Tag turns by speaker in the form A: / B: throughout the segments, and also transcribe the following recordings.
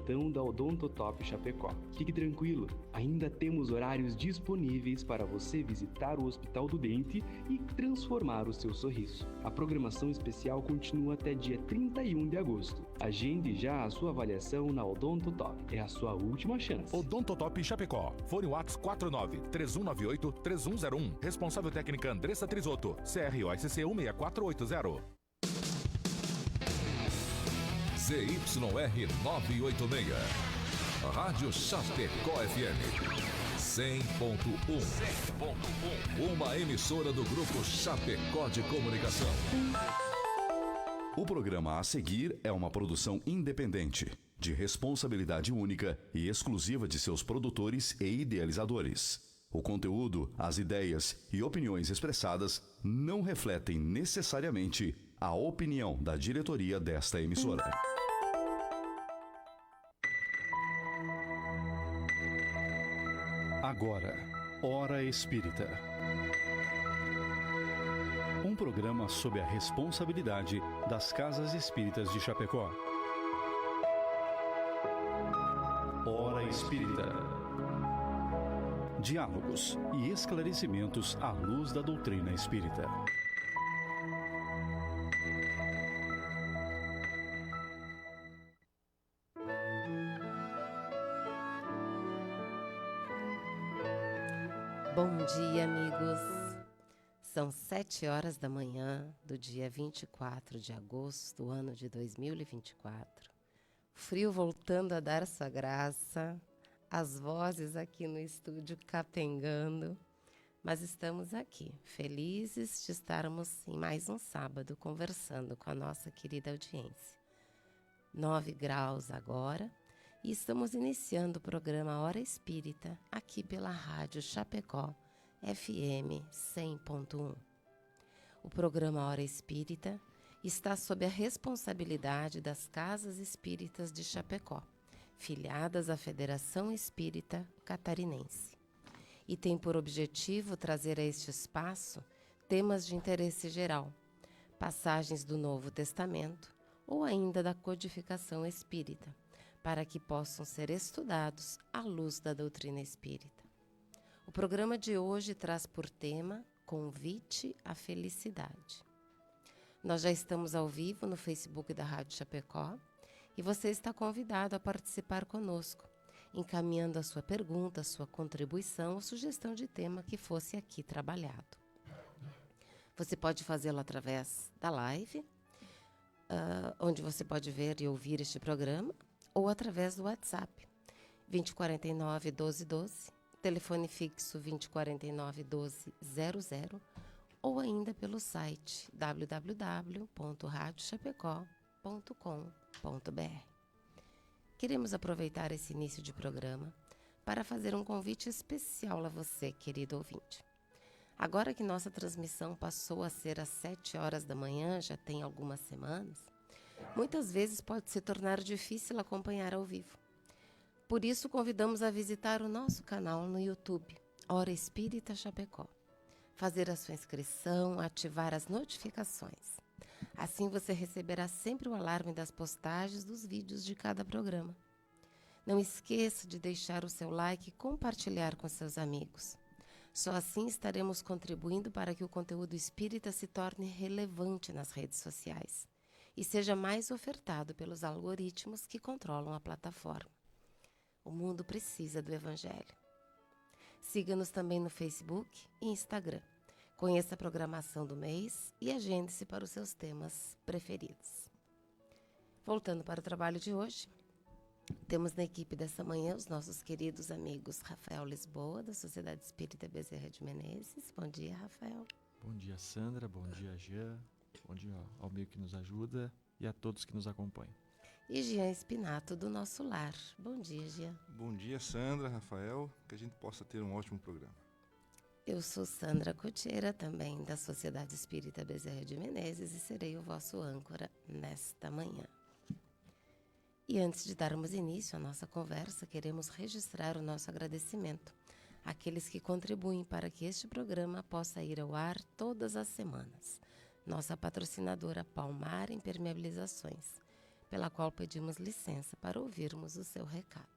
A: plantão da Odontotop Chapecó. Fique tranquilo, ainda temos horários disponíveis para você visitar o Hospital do Dente e transformar o seu sorriso. A programação especial continua até dia 31 de agosto. Agende já a sua avaliação na Odontotop. É a sua última chance.
B: Odontotop Chapecó. Fone WhatsApp 49-3198-3101. Responsável técnica Andressa Trisotto. CROSC 16480. ZYR 986. Rádio Chapecó FM. 100.1. Uma emissora do Grupo Chapecó de Comunicação.
C: O programa a seguir é uma produção independente, de responsabilidade única e exclusiva de seus produtores e idealizadores. O conteúdo, as ideias e opiniões expressadas não refletem necessariamente a opinião da diretoria desta emissora. Agora, Hora Espírita. Um programa sob a responsabilidade das Casas Espíritas de Chapecó. Hora Espírita. Diálogos e esclarecimentos à luz da doutrina espírita.
D: Bom dia, amigos. São 7 horas da manhã do dia 24 de agosto do ano de 2024. Frio voltando a dar sua graça, as vozes aqui no estúdio capengando, mas estamos aqui, felizes de estarmos em mais um sábado conversando com a nossa querida audiência. 9 graus agora e estamos iniciando o programa Hora Espírita aqui pela Rádio Chapecó FM 100.1. O programa Hora Espírita está sob a responsabilidade das Casas Espíritas de Chapecó, filiadas à Federação Espírita Catarinense, e tem por objetivo trazer a este espaço temas de interesse geral, passagens do Novo Testamento ou ainda da codificação espírita, para que possam ser estudados à luz da doutrina espírita. O programa de hoje traz por tema Convite à Felicidade. Nós já estamos ao vivo no Facebook da Rádio Chapecó e você está convidado a participar conosco, encaminhando a sua pergunta, a sua contribuição ou sugestão de tema que fosse aqui trabalhado. Você pode fazê-lo através da live, onde você pode ver e ouvir este programa, ou através do WhatsApp 2049 1212, telefone fixo 2049 1200, ou ainda pelo site www.radiochapecó.com.br. Queremos aproveitar esse início de programa para fazer um convite especial a você, querido ouvinte. Agora que nossa transmissão passou a ser às 7 horas da manhã, já tem algumas semanas, muitas vezes pode se tornar difícil acompanhar ao vivo. Por isso, convidamos a visitar o nosso canal no YouTube, Hora Espírita Chapecó. Fazer a sua inscrição, ativar as notificações. Assim você receberá sempre o alarme das postagens dos vídeos de cada programa. Não esqueça de deixar o seu like e compartilhar com seus amigos. Só assim estaremos contribuindo para que o conteúdo espírita se torne relevante nas redes sociais e seja mais ofertado pelos algoritmos que controlam a plataforma. O mundo precisa do Evangelho. Siga-nos também no Facebook e Instagram. Conheça a programação do mês e agende-se para os seus temas preferidos. Voltando para o trabalho de hoje, temos na equipe dessa manhã os nossos queridos amigos Rafael Lisboa, da Sociedade Espírita Bezerra de Menezes. Bom dia, Rafael.
E: Bom dia, Sandra. Bom dia, Jean. Bom dia ao meio que nos ajuda e a todos que nos acompanham.
D: E Jean Espinato, do Nosso Lar. Bom dia, Jean.
F: Bom dia, Sandra, Rafael. Que a gente possa ter um ótimo programa.
D: Eu sou Sandra Cotiera, também da Sociedade Espírita Bezerra de Menezes, e serei o vosso âncora nesta manhã. E antes de darmos início à nossa conversa, queremos registrar o nosso agradecimento àqueles que contribuem para que este programa possa ir ao ar todas as semanas. Nossa patrocinadora Palmar Impermeabilizações, pela qual pedimos licença para ouvirmos o seu recado.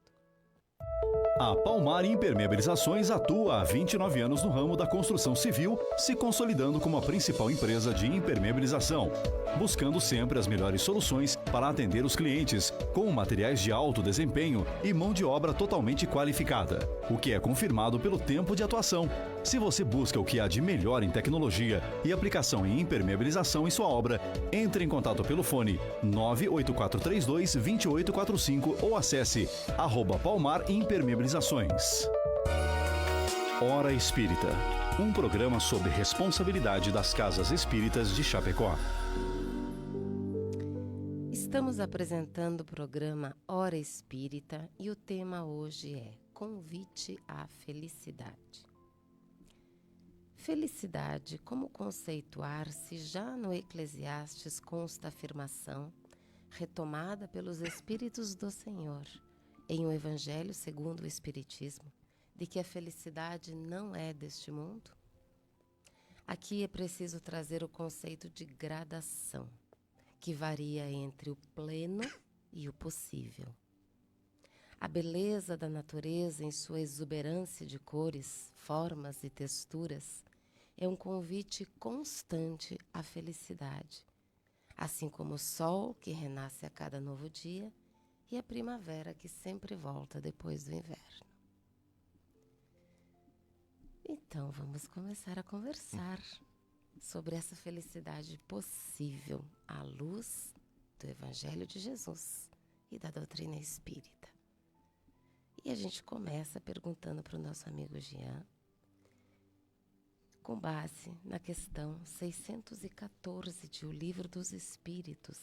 C: A Palmar Impermeabilizações atua há 29 anos no ramo da construção civil, se consolidando como a principal empresa de impermeabilização, buscando sempre as melhores soluções para atender os clientes, com materiais de alto desempenho e mão de obra totalmente qualificada, o que é confirmado pelo tempo de atuação. Se você busca o que há de melhor em tecnologia e aplicação em impermeabilização em sua obra, entre em contato pelo fone 98432-2845 ou acesse @Palmar Impermeabilizações. Hora Espírita, um programa sobre responsabilidade das casas espíritas de Chapecó.
D: Estamos apresentando o programa Hora Espírita e o tema hoje é Convite à Felicidade. Felicidade, como conceituar-se, já no Eclesiastes consta a afirmação, retomada pelos Espíritos do Senhor, em o Evangelho segundo o Espiritismo, de que a felicidade não é deste mundo? Aqui é preciso trazer o conceito de gradação, que varia entre o pleno e o possível. A beleza da natureza em sua exuberância de cores, formas e texturas é um convite constante à felicidade, assim como o sol que renasce a cada novo dia e a primavera que sempre volta depois do inverno. Então vamos começar a conversar sobre essa felicidade possível à luz do Evangelho de Jesus e da doutrina espírita. E a gente começa perguntando para o nosso amigo Jean, com base na questão 614 de O Livro dos Espíritos,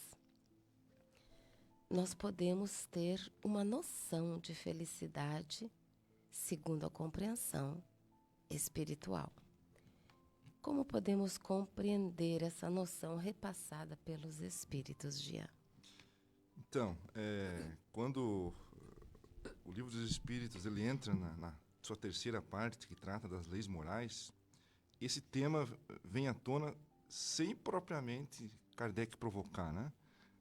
D: nós podemos ter uma noção de felicidade segundo a compreensão espiritual. Como podemos compreender essa noção repassada pelos Espíritos, Jean?
F: Então, quando o Livro dos Espíritos ele entra na sua terceira parte, que trata das leis morais, esse tema vem à tona sem propriamente Kardec provocar, né?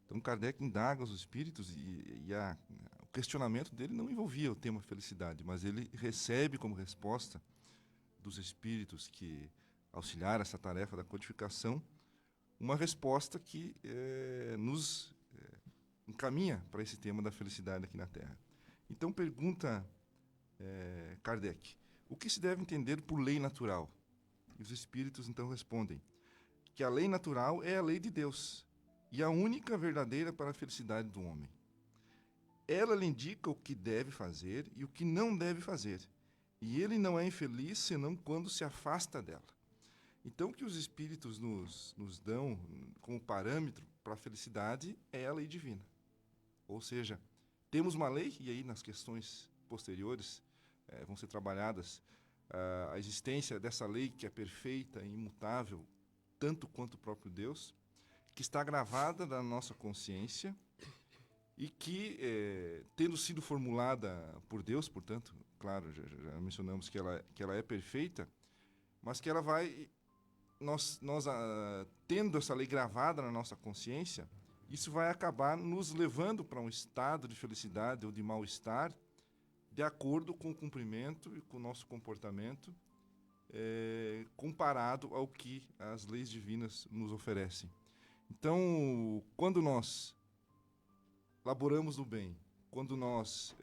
F: Então, Kardec indaga os espíritos e o questionamento dele não envolvia o tema felicidade, mas ele recebe como resposta dos espíritos que auxiliaram essa tarefa da codificação uma resposta que nos encaminha para esse tema da felicidade aqui na Terra. Então, pergunta Kardec, o que se deve entender por lei natural? E os espíritos então respondem que a lei natural é a lei de Deus e a única verdadeira para a felicidade do homem. Ela lhe indica o que deve fazer e o que não deve fazer, e ele não é infeliz senão quando se afasta dela. Então, o que os espíritos nos dão como parâmetro para a felicidade é a lei divina. Ou seja, temos uma lei, e aí nas questões posteriores vão ser trabalhadas a existência dessa lei que é perfeita e imutável, tanto quanto o próprio Deus, que está gravada na nossa consciência e que, tendo sido formulada por Deus, portanto, claro, já mencionamos que ela é perfeita, mas que ela vai, nós tendo essa lei gravada na nossa consciência, isso vai acabar nos levando para um estado de felicidade ou de mal-estar, de acordo com o cumprimento e com o nosso comportamento, comparado ao que as leis divinas nos oferecem. Então, quando nós laboramos no bem, quando nós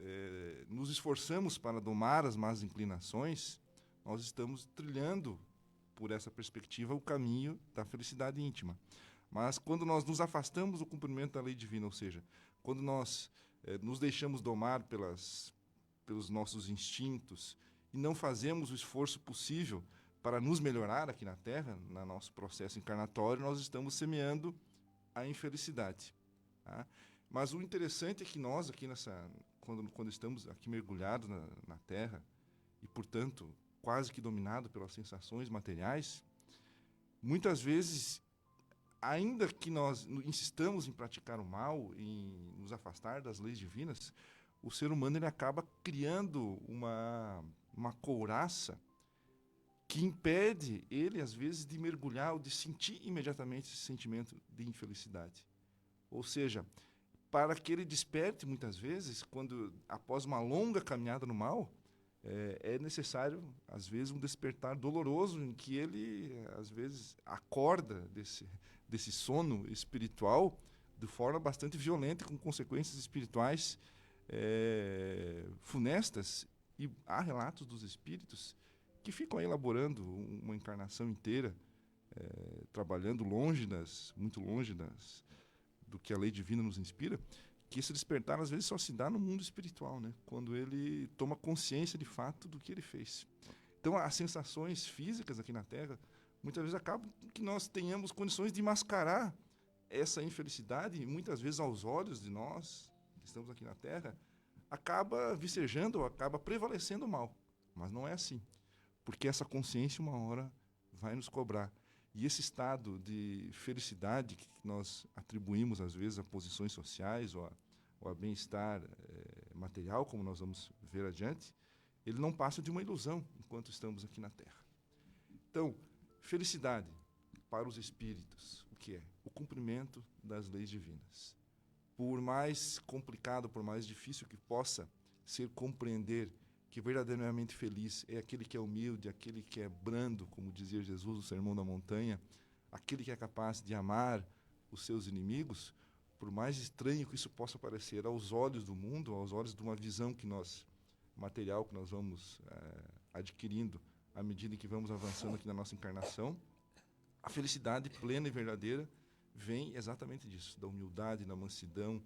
F: nos esforçamos para domar as más inclinações, nós estamos trilhando, por essa perspectiva, o caminho da felicidade íntima. Mas quando nós nos afastamos do cumprimento da lei divina, ou seja, quando nós nos deixamos domar pelos nossos instintos e não fazemos o esforço possível para nos melhorar aqui na Terra, no nosso processo encarnatório, nós estamos semeando a infelicidade. Tá? Mas o interessante é que nós, aqui quando estamos aqui mergulhados na Terra, e, portanto, quase que dominados pelas sensações materiais, muitas vezes, ainda que nós insistamos em praticar o mal, em nos afastar das leis divinas, o ser humano ele acaba criando uma couraça que impede ele, às vezes, de mergulhar ou de sentir imediatamente esse sentimento de infelicidade. Ou seja, para que ele desperte, muitas vezes, quando, após uma longa caminhada no mal, é necessário, às vezes, um despertar doloroso em que ele, às vezes, acorda desse sono espiritual de forma bastante violenta, com consequências espirituais funestas. E há relatos dos espíritos que ficam aí elaborando uma encarnação inteira, trabalhando muito longe do que a lei divina nos inspira, que esse despertar às vezes só se dá no mundo espiritual, né? Quando ele toma consciência de fato do que ele fez. Então, as sensações físicas aqui na Terra, muitas vezes acabam que nós tenhamos condições de mascarar essa infelicidade, e muitas vezes aos olhos de nós, que estamos aqui na Terra, acaba vicejando, ou acaba prevalecendo o mal. Mas não é assim, porque essa consciência uma hora vai nos cobrar. E esse estado de felicidade que nós atribuímos, às vezes, a posições sociais ou a bem-estar material, como nós vamos ver adiante, ele não passa de uma ilusão enquanto estamos aqui na Terra. Então, felicidade para os espíritos, o que é? O cumprimento das leis divinas. Por mais complicado, por mais difícil que possa ser compreender que verdadeiramente feliz é aquele que é humilde, aquele que é brando, como dizia Jesus no Sermão da Montanha, aquele que é capaz de amar os seus inimigos, por mais estranho que isso possa parecer aos olhos do mundo, aos olhos de uma visão material que nós vamos adquirindo à medida que vamos avançando aqui na nossa encarnação, a felicidade plena e verdadeira vem exatamente disso, da humildade, da mansidão,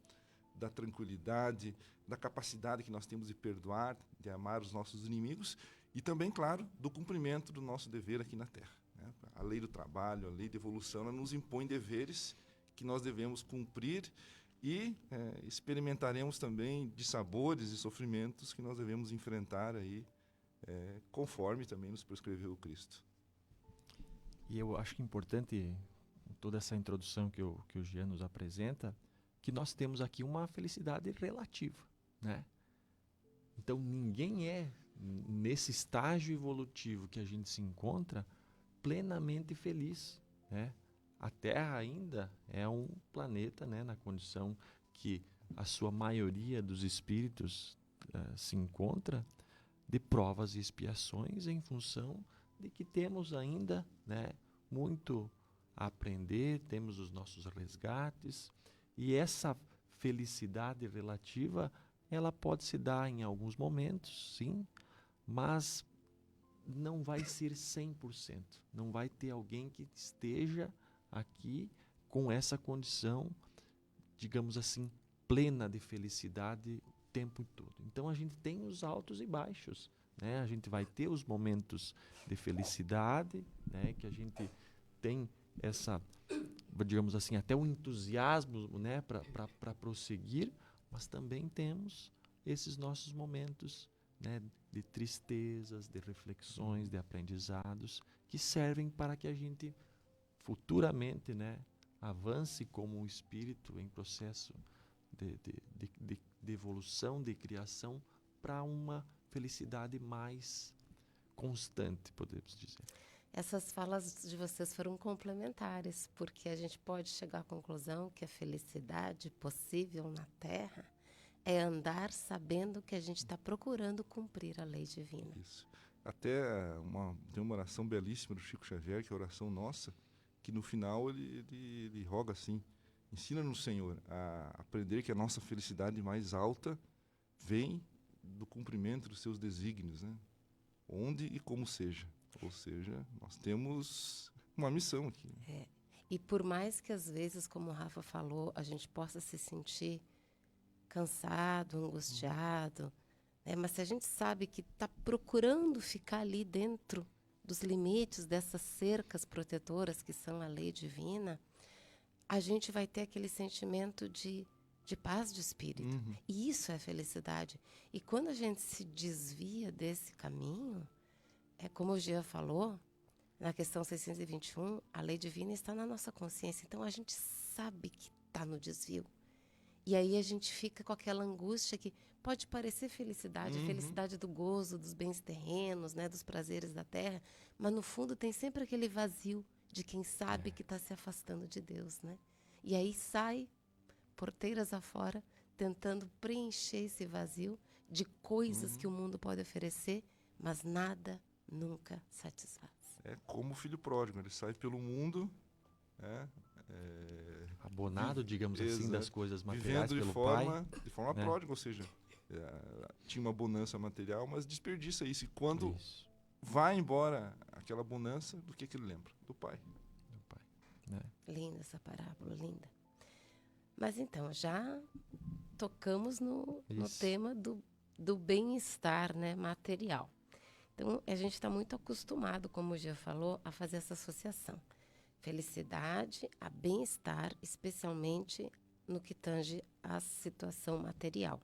F: da tranquilidade, da capacidade que nós temos de perdoar, de amar os nossos inimigos e também, claro, do cumprimento do nosso dever aqui na Terra, né? A lei do trabalho, a lei da evolução, ela nos impõe deveres que nós devemos cumprir e experimentaremos também dissabores e sofrimentos que nós devemos enfrentar aí, conforme também nos prescreveu o Cristo.
E: E eu acho que é importante, toda essa introdução que o Jean nos apresenta, que nós temos aqui uma felicidade relativa, né? Então, ninguém é, nesse estágio evolutivo que a gente se encontra, plenamente feliz, né? A Terra ainda é um planeta, né, na condição que a sua maioria dos espíritos se encontra, de provas e expiações em função de que temos ainda, né, muito a aprender, temos os nossos resgates, e essa felicidade relativa, ela pode se dar em alguns momentos, sim, mas não vai ser 100%. Não vai ter alguém que esteja aqui com essa condição, digamos assim, plena de felicidade o tempo todo. Então a gente tem os altos e baixos, né? A gente vai ter os momentos de felicidade, né? Que a gente tem essa, digamos assim, até o entusiasmo, né, para prosseguir, mas também temos esses nossos momentos, né, de tristezas, de reflexões, de aprendizados, que servem para que a gente futuramente, né, avance como um espírito em processo de evolução, de criação, para uma felicidade mais constante, podemos dizer.
D: Essas falas de vocês foram complementares, porque a gente pode chegar à conclusão que a felicidade possível na Terra é andar sabendo que a gente está procurando cumprir a lei divina.
F: Isso. Até tem uma oração belíssima do Chico Xavier, que é a oração nossa, que no final ele roga assim: ensina-nos, Senhor, a aprender que a nossa felicidade mais alta vem do cumprimento dos seus desígnios, né? Onde e como seja. Ou seja, nós temos uma missão aqui.
D: E por mais que às vezes, como o Rafa falou, a gente possa se sentir cansado, angustiado, né? Mas se a gente sabe que está procurando ficar ali dentro dos limites dessas cercas protetoras que são a lei divina, a gente vai ter aquele sentimento de paz de espírito.
F: Uhum.
D: E isso é felicidade. E quando a gente se desvia desse caminho, como o Jean falou, na questão 621, a lei divina está na nossa consciência. Então, a gente sabe que está no desvio. E aí a gente fica com aquela angústia que pode parecer felicidade, a felicidade do gozo, dos bens terrenos, né, dos prazeres da terra, mas no fundo tem sempre aquele vazio de quem sabe que está se afastando de Deus, né? E aí sai porteiras afora, tentando preencher esse vazio de coisas que o mundo pode oferecer, mas nada nunca satisfaz.
F: É como o filho pródigo, ele sai pelo mundo, né,
E: Abonado, digamos assim,
F: exato,
E: das coisas materiais
F: vivendo
E: pelo pai.
F: de forma
E: né?
F: pródiga, ou seja, tinha uma bonança material, mas desperdiça isso. E quando
E: Isso,
F: vai embora aquela bonança, do que ele lembra? Do pai.
E: do pai. Né?
D: Linda essa parábola, linda. Mas então, já tocamos no
E: Isso.
D: tema do bem-estar, né, material. Então, a gente está muito acostumado, como o Gia falou, a fazer essa associação. Felicidade a bem-estar, especialmente no que tange à situação material.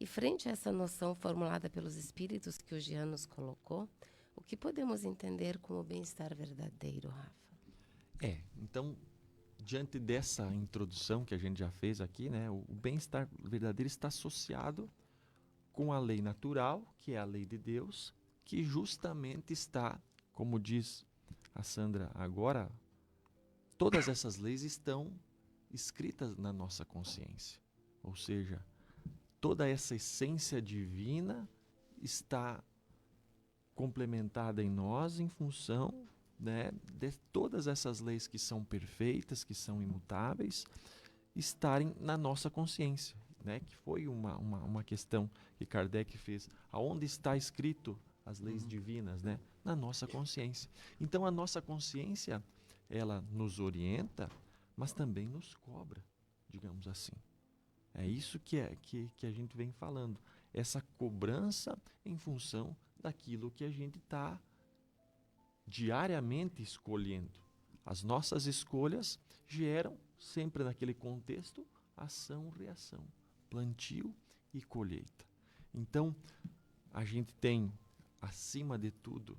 D: E frente a essa noção formulada pelos espíritos que o Jean nos colocou, o que podemos entender como bem-estar verdadeiro, Rafa?
E: Então, diante dessa introdução que a gente já fez aqui, né, o bem-estar verdadeiro está associado com a lei natural, que é a lei de Deus, que justamente está, como diz a Sandra agora, todas essas leis estão escritas na nossa consciência. Ou seja, toda essa essência divina está complementada em nós em função, né, de todas essas leis que são perfeitas, que são imutáveis, estarem na nossa consciência. Né, que foi uma questão que Kardec fez. Aonde está escrito as leis divinas? Né? Na nossa consciência. Então, a nossa consciência, ela nos orienta, mas também nos cobra, digamos assim. É isso que a gente vem falando. Essa cobrança em função daquilo que a gente está diariamente escolhendo. As nossas escolhas geram, sempre naquele contexto, ação-reação, plantio e colheita. Então, a gente tem, acima de tudo,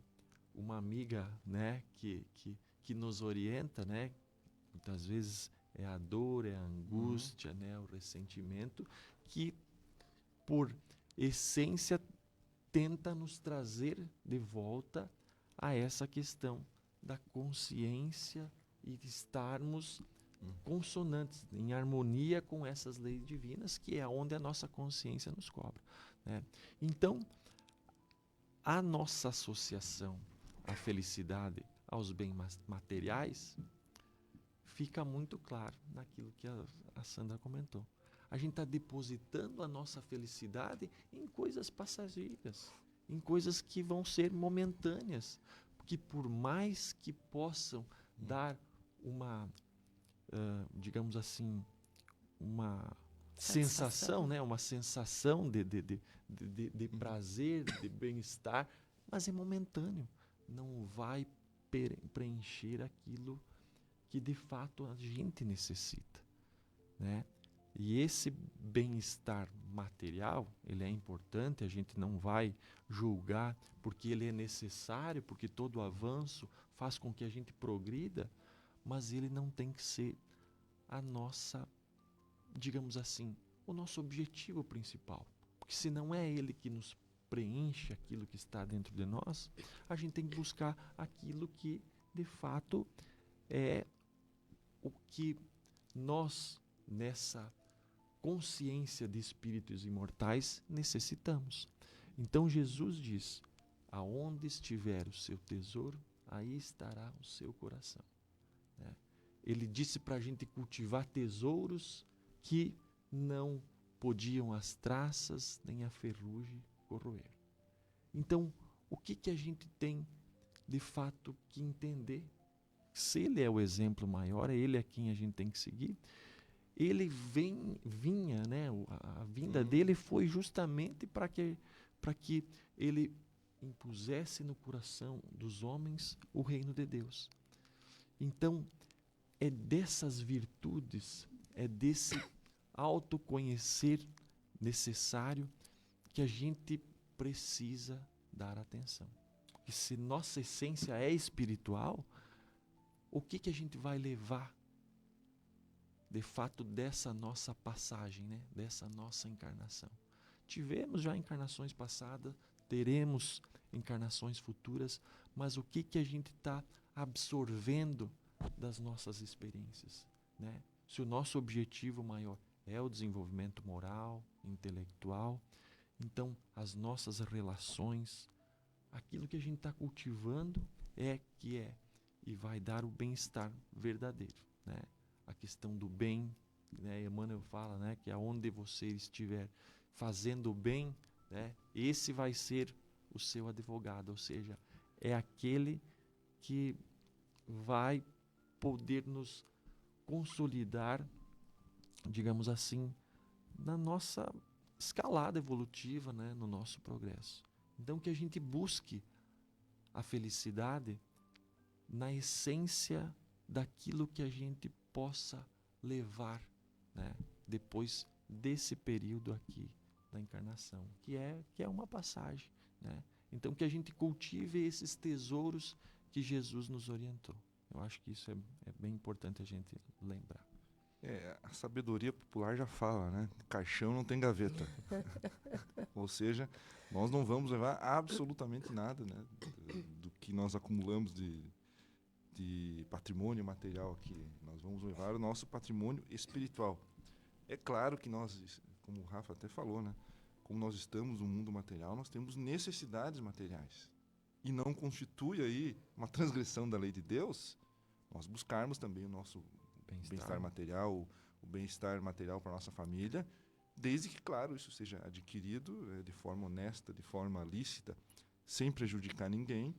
E: uma amiga, né, que nos orienta, né? Muitas vezes é a dor, é a angústia, né, o ressentimento, que por essência tenta nos trazer de volta a essa questão da consciência e de estarmos consonantes, em harmonia com essas leis divinas, que é onde a nossa consciência nos cobra. Né? Então, a nossa associação à felicidade, aos bens materiais, fica muito claro naquilo que a Sandra comentou. A gente está depositando a nossa felicidade em coisas passageiras, em coisas que vão ser momentâneas, que por mais que possam dar uma, digamos assim, uma sensação, né? Uma sensação de prazer, de bem-estar, mas é momentâneo. Não vai preencher aquilo que de fato a gente necessita, né? E esse bem-estar material, ele é importante, a gente não vai julgar porque ele é necessário, porque todo avanço faz com que a gente progrida, mas ele não tem que ser a nossa, digamos assim, o nosso objetivo principal. Porque se não é ele que nos preenche aquilo que está dentro de nós, a gente tem que buscar aquilo que de fato é o que nós, nessa consciência de espíritos imortais, necessitamos. Então Jesus diz: aonde estiver o seu tesouro, aí estará o seu coração. Né? Ele disse para a gente cultivar tesouros que não podiam as traças nem a ferrugem corroer. Então, o que a gente tem de fato que entender? Se ele é o exemplo maior, é ele a quem a gente tem que seguir. Ele vinha, né? A vinda dele foi justamente para que ele impusesse no coração dos homens o reino de Deus. Então, é dessas virtudes, é desse autoconhecer necessário que a gente precisa dar atenção. E se nossa essência é espiritual, o que a gente vai levar de fato dessa nossa passagem, né? Dessa nossa encarnação? Tivemos já encarnações passadas, teremos encarnações futuras, mas o que a gente está absorvendo das nossas experiências, né? se o nosso objetivo maior é o desenvolvimento moral, intelectual, então as nossas relações, aquilo que a gente está cultivando e vai dar o bem-estar verdadeiro, né? A questão do bem, né? Emmanuel fala, né, que aonde você estiver fazendo o bem, né, esse vai ser o seu advogado, ou seja, é aquele que vai poder nos consolidar, digamos assim, na nossa escalada evolutiva, né, no nosso progresso. Então que a gente busque a felicidade na essência daquilo que a gente possa levar, né, depois desse período aqui da encarnação, que é uma passagem, né? Então que a gente cultive esses tesouros que Jesus nos orientou. Eu acho que isso é bem importante a gente lembrar.
F: A sabedoria popular já fala, né? Caixão não tem gaveta. Ou seja, nós não vamos levar absolutamente nada, né, do que nós acumulamos de patrimônio material aqui. Nós vamos levar o nosso patrimônio espiritual. É claro que nós, como o Rafa até falou, né, como nós estamos no mundo material, nós temos necessidades materiais. E não constitui aí uma transgressão da lei de Deus nós buscarmos também o nosso bem-estar material, o bem-estar material para a nossa família, desde que, claro, isso seja adquirido de forma honesta, de forma lícita, sem prejudicar ninguém.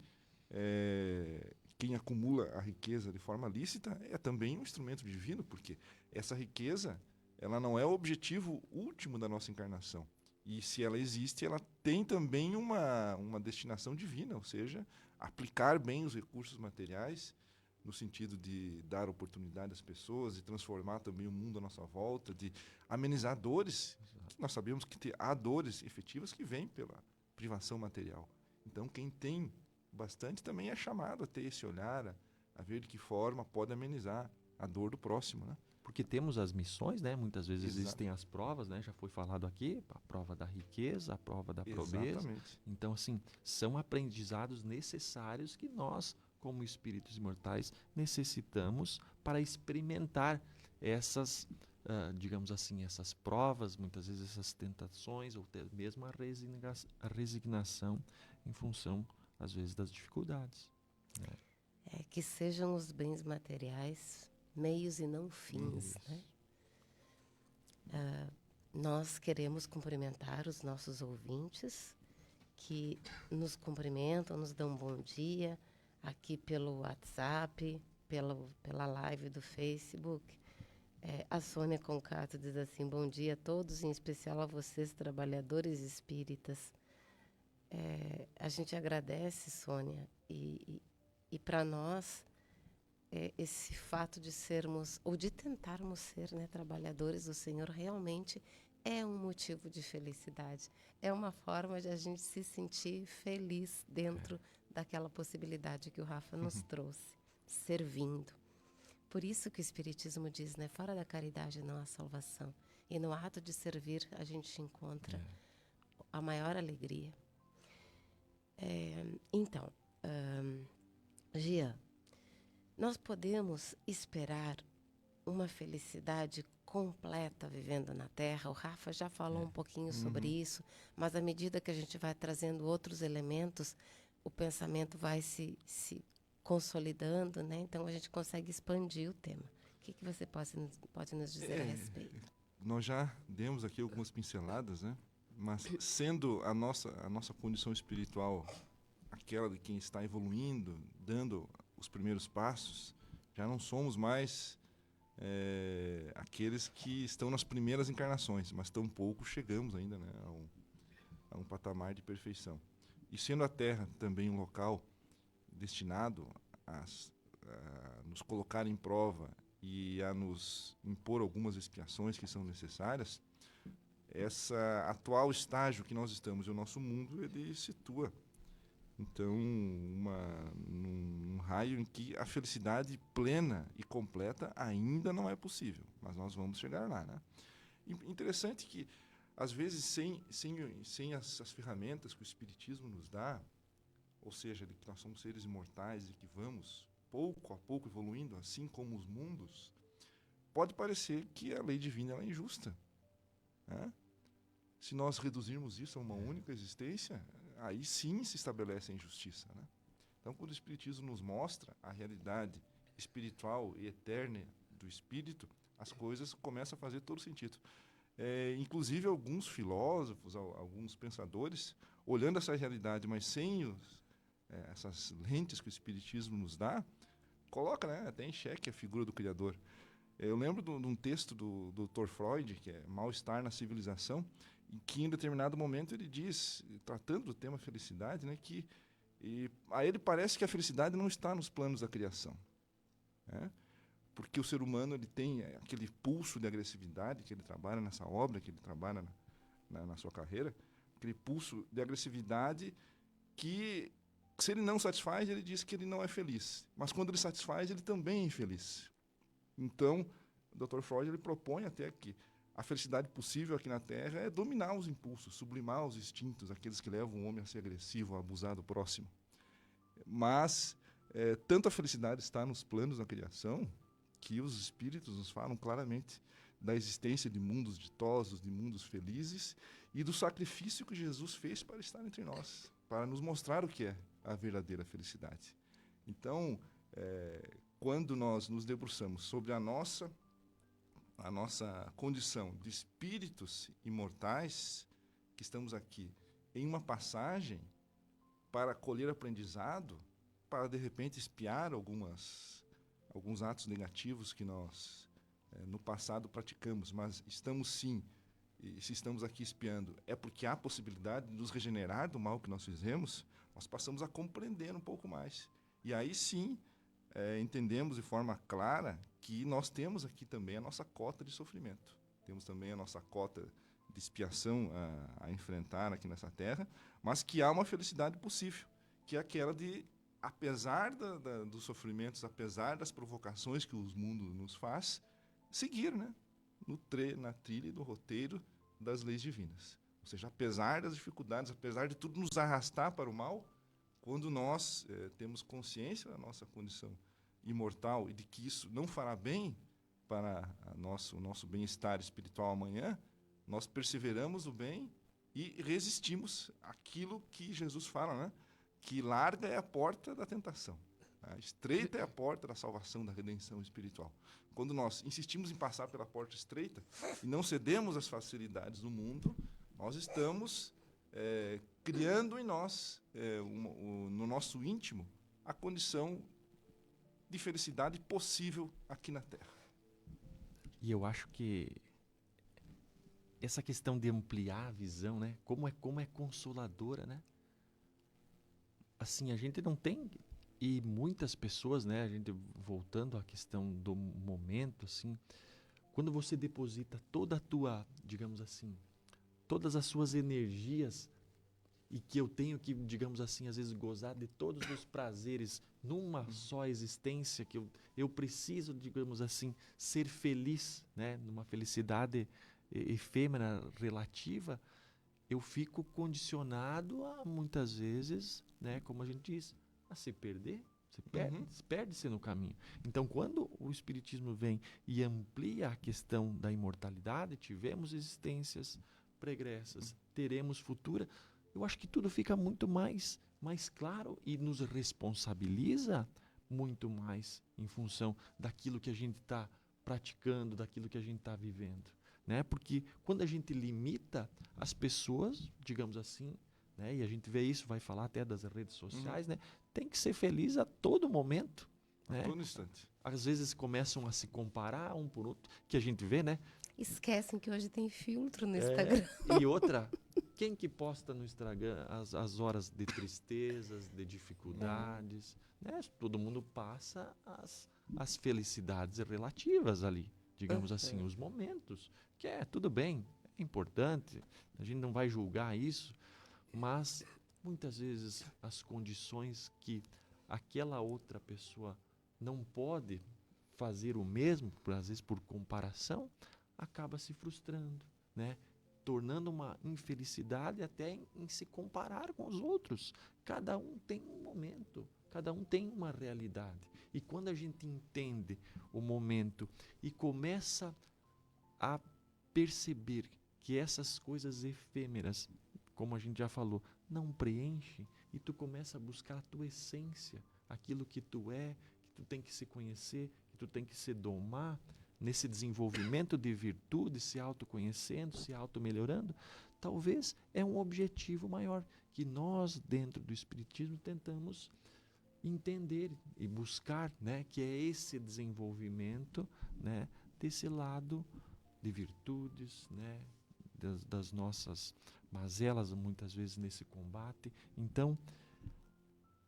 F: Quem acumula a riqueza de forma lícita é também um instrumento divino, porque essa riqueza ela não é o objetivo último da nossa encarnação. E se ela existe, ela tem também uma destinação divina, ou seja, aplicar bem os recursos materiais no sentido de dar oportunidade às pessoas, de transformar também o mundo à nossa volta, de amenizar dores. Nós sabemos que há dores efetivas que vêm pela privação material. Então, quem tem bastante também é chamado a ter esse olhar, a ver de que forma pode amenizar a dor do próximo, né?
E: Porque temos as missões, né? Muitas vezes
F: Exato.
E: existem as provas, né? Já foi falado aqui, a prova da riqueza, a prova da pobreza.
F: Exatamente.
E: Então, assim, são aprendizados necessários que nós, como espíritos imortais, necessitamos para experimentar essas, digamos assim, essas provas, muitas vezes essas tentações, ou até mesmo a resignação em função, às vezes, das dificuldades, né?
D: Que sejam os bens materiais meios e não fins, né? Nós queremos cumprimentar os nossos ouvintes que nos cumprimentam, nos dão um bom dia aqui pelo WhatsApp, pela live do Facebook. A Sônia Concato diz assim: bom dia a todos, em especial a vocês, trabalhadores espíritas. A gente agradece, Sônia, e para nós esse fato de sermos, ou de tentarmos ser, né, trabalhadores do Senhor, realmente é um motivo de felicidade. É uma forma de a gente se sentir feliz dentro daquela possibilidade que o Rafa nos trouxe, servindo. Por isso que o Espiritismo diz, né, fora da caridade não há salvação. E no ato de servir a gente encontra a maior alegria. Então, Gia, nós podemos esperar uma felicidade completa vivendo na Terra? O Rafa já falou um pouquinho sobre isso, mas à medida que a gente vai trazendo outros elementos, o pensamento vai se consolidando, né? Então a gente consegue expandir o tema. O que você pode nos dizer a respeito?
F: Nós já demos aqui algumas pinceladas, né? Mas sendo a nossa condição espiritual aquela de quem está evoluindo, dando os primeiros passos, já não somos mais aqueles que estão nas primeiras encarnações, mas tampouco chegamos ainda, né, a um patamar de perfeição. E sendo a Terra também um local destinado a nos colocar em prova e a nos impor algumas expiações que são necessárias, essa atual estágio que nós estamos e o nosso mundo, ele situa então num raio em que a felicidade plena e completa ainda não é possível, mas nós vamos chegar lá, né? Interessante que às vezes sem as ferramentas que o Espiritismo nos dá, ou seja, de que nós somos seres imortais e que vamos pouco a pouco evoluindo, assim como os mundos, pode parecer que a lei divina ela é injusta, né? Se nós reduzirmos isso a uma única existência, aí sim se estabelece a injustiça, né? Então, quando o Espiritismo nos mostra a realidade espiritual e eterna do Espírito, as coisas começam a fazer todo sentido. Inclusive, alguns filósofos, alguns pensadores, olhando essa realidade, mas sem essas lentes que o Espiritismo nos dá, coloca, né, até em xeque a figura do Criador. Eu lembro de um texto do Dr. Freud, que é Mal-Estar na Civilização, em que, em determinado momento, ele diz, tratando do tema felicidade, né, que a ele parece que a felicidade não está nos planos da criação, né? Porque o ser humano ele tem aquele pulso de agressividade que ele trabalha nessa obra, que ele trabalha na sua carreira, aquele pulso de agressividade que, se ele não satisfaz, ele diz que ele não é feliz. Mas quando ele satisfaz, ele também é infeliz. Então, o Dr. Freud ele propõe até que a felicidade possível aqui na Terra é dominar os impulsos, sublimar os instintos, aqueles que levam o homem a ser agressivo, a abusar do próximo. Mas, tanto a felicidade está nos planos da criação, que os espíritos nos falam claramente da existência de mundos ditosos, de mundos felizes, e do sacrifício que Jesus fez para estar entre nós, para nos mostrar o que é a verdadeira felicidade. Então, quando nós nos debruçamos sobre a nossa condição de espíritos imortais, que estamos aqui em uma passagem para colher aprendizado, para de repente espiar alguns atos negativos que nós no passado praticamos, mas estamos sim, e se estamos aqui espiando, é porque há possibilidade de nos regenerar do mal que nós fizemos, nós passamos a compreender um pouco mais. E aí sim, entendemos de forma clara que nós temos aqui também a nossa cota de sofrimento. Temos também a nossa cota de expiação a enfrentar aqui nessa terra, mas que há uma felicidade possível, que é aquela de, apesar dos sofrimentos, apesar das provocações que o mundo nos faz, seguir, né, na trilha e do roteiro das leis divinas. Ou seja, apesar das dificuldades, apesar de tudo nos arrastar para o mal, quando nós temos consciência da nossa condição imortal e de que isso não fará bem para o nosso bem-estar espiritual amanhã, nós perseveramos o bem e resistimos àquilo que Jesus fala, né? Que larga é a porta da tentação, né? Estreita é a porta da salvação, da redenção espiritual. Quando nós insistimos em passar pela porta estreita e não cedemos às facilidades do mundo, nós estamos criando em nós, no nosso íntimo, a condição de felicidade possível aqui na Terra.
E: E eu acho que essa questão de ampliar a visão, né? Como é consoladora, né? Assim, a gente não tem, e muitas pessoas, né? A gente voltando à questão do momento, assim, quando você deposita toda a tua, digamos assim, todas as suas energias e que eu tenho que, digamos assim, às vezes gozar de todos os prazeres numa só existência, que eu preciso, digamos assim, ser feliz, né? Numa felicidade efêmera, relativa, eu fico condicionado a, muitas vezes, né, como a gente diz, a se perder. Você perde-se no caminho. Então, quando o Espiritismo vem e amplia a questão da imortalidade, tivemos existências pregressas, teremos futura, eu acho que tudo fica muito mais claro e nos responsabiliza muito mais em função daquilo que a gente está praticando, daquilo que a gente está vivendo, né? Porque quando a gente limita as pessoas, digamos assim, né? E a gente vê isso, vai falar até das redes sociais, né? Tem que ser feliz a todo momento, né?
F: A todo instante.
E: Às vezes começam a se comparar um por outro, que a gente vê, né?
D: Esquecem que hoje tem filtro no Instagram.
E: E outra, quem que posta no Instagram as horas de tristezas, de dificuldades, né? Todo mundo passa as felicidades relativas ali, digamos assim, os momentos, que tudo bem, é importante, a gente não vai julgar isso, mas muitas vezes as condições que aquela outra pessoa não pode fazer o mesmo, às vezes por comparação, acaba se frustrando, né? Tornando uma infelicidade até em se comparar com os outros. Cada um tem um momento, Cada um tem uma realidade. E quando a gente entende o momento e começa a perceber que essas coisas efêmeras, como a gente já falou, não preenchem, e tu começa a buscar a tua essência, aquilo que tu é, que tu tem que se conhecer, que tu tem que se domar, nesse desenvolvimento de virtude, se autoconhecendo, se auto-melhorando, talvez é um objetivo maior que nós, dentro do Espiritismo, tentamos entender e buscar, né, que é esse desenvolvimento, né, desse lado de virtudes, né, das nossas mazelas, muitas vezes nesse combate. Então,